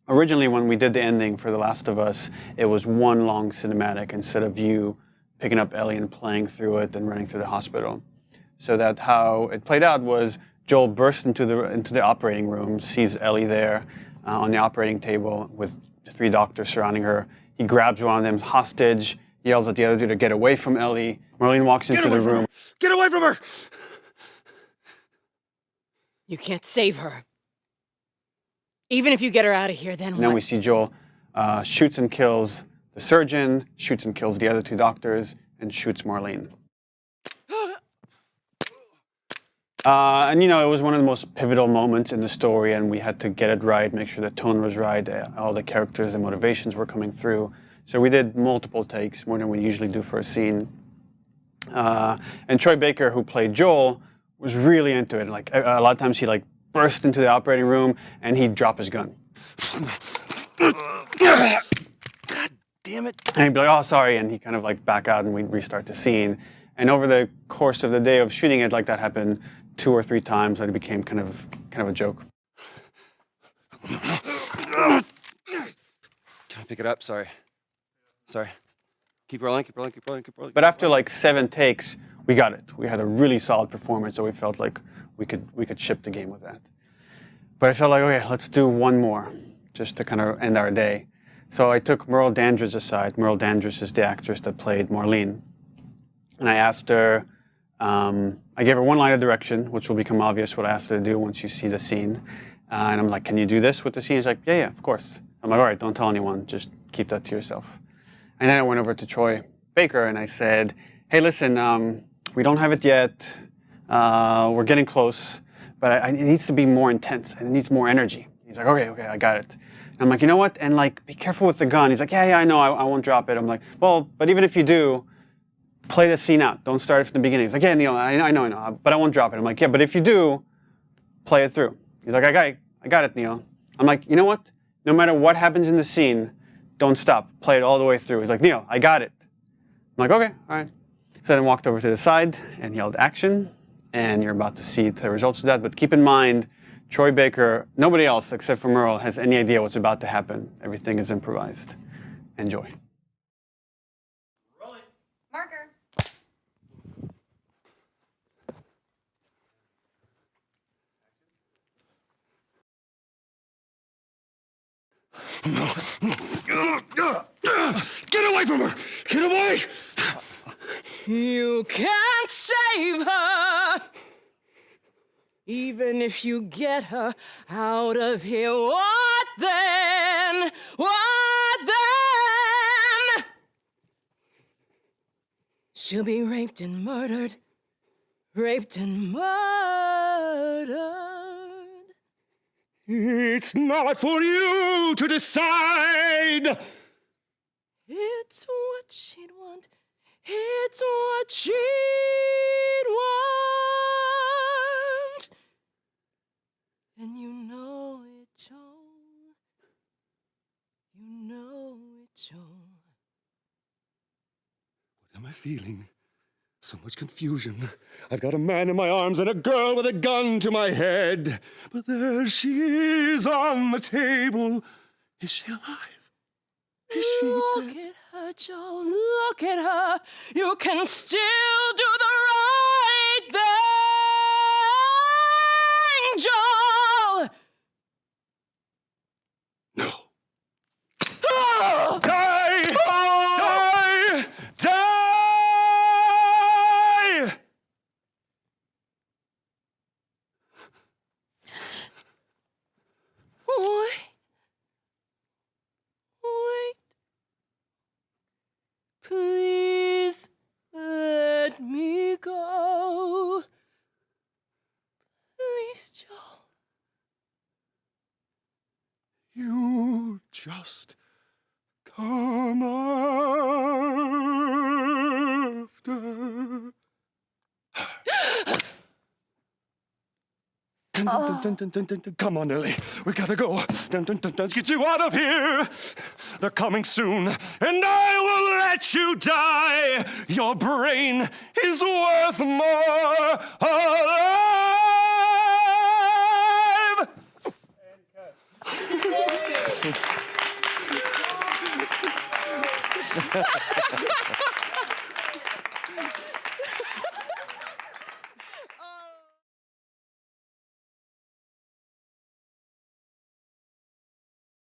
Originally, when we did the ending for The Last of Us, it was one long cinematic instead of you picking up Ellie and playing through it and running through the hospital. So that how it played out was Joel bursts into the operating room, sees Ellie there on the operating table with 3 doctors surrounding her. He grabs one of them hostage, yells at the other 2 to get away from Ellie. Marlene walks into the room. Get away from her! You can't save her. Even if you get her out of here, then And then what? we see Joel shoots and kills the surgeon, shoots and kills the other 2 doctors, and shoots Marlene. And you know, it was one of the most pivotal moments in the story, and we had to get it right, make sure the tone was right, all the characters and motivations were coming through. So we did multiple takes, more than we usually do for a scene. And Troy Baker, who played Joel, was really into it. Like a lot of times he like burst into the operating room and he'd drop his gun. God damn it. And he'd be like, oh, sorry, and he'd kind of like back out and we'd restart the scene. And over the course of the day of shooting it, like that happened 2 or 3 times, and it became kind of a joke. Can I pick it up? Sorry. Keep rolling. But after like 7 takes, we got it. We had a really solid performance, so we felt like we could ship the game with that. But I felt like, okay, let's do one more, just to kind of end our day. So I took Merle Dandridge aside. Merle Dandridge is the actress that played Marlene. And I asked her, I gave her one line of direction, which will become obvious what I asked her to do once you see the scene. And I'm like, can you do this with the scene? She's like, yeah, of course. I'm like, all right, don't tell anyone, just keep that to yourself. And then I went over to Troy Baker and I said, hey, listen, we don't have it yet. We're getting close, but it needs to be more intense and it needs more energy. He's like, okay, I got it. And I'm like, you know what? And like, be careful with the gun. He's like, yeah, I know, I won't drop it. I'm like, well, but even if you do, play the scene out. Don't start it from the beginning. He's like, yeah, Neil, I know, but I won't drop it. I'm like, yeah, but if you do, play it through. He's like, I got it, Neil. I'm like, you know what? No matter what happens in the scene, don't stop. Play it all the way through. He's like, Neil, I got it. I'm like, okay, all right. So then I walked over to the side and yelled action, and you're about to see the results of that. But keep in mind, Troy Baker, nobody else except for Merle has any idea what's about to happen. Everything is improvised. Enjoy. Marker. Get away from her! Get away! You can't save her. Even if you get her out of here, what then? What then? She'll be raped and murdered. Raped and murdered. It's not for you to decide! It's what she'd want. It's what she'd want. And you know it, Joel. You know it, Joel. What am I feeling? So much confusion. I've got a man in my arms and a girl with a gun to my head. But there she is on the table. Is she alive? Is she Look dead? at her, Joel. Look at her. You can still do the right thing, Joel. No. Ah! Die! Die! Die! Wait. Please let me go. Please, Joel. You just come after. Come on, Ellie. We gotta go. Let's get you out of here. They're coming soon, and I will let you die. Your brain is worth more alive.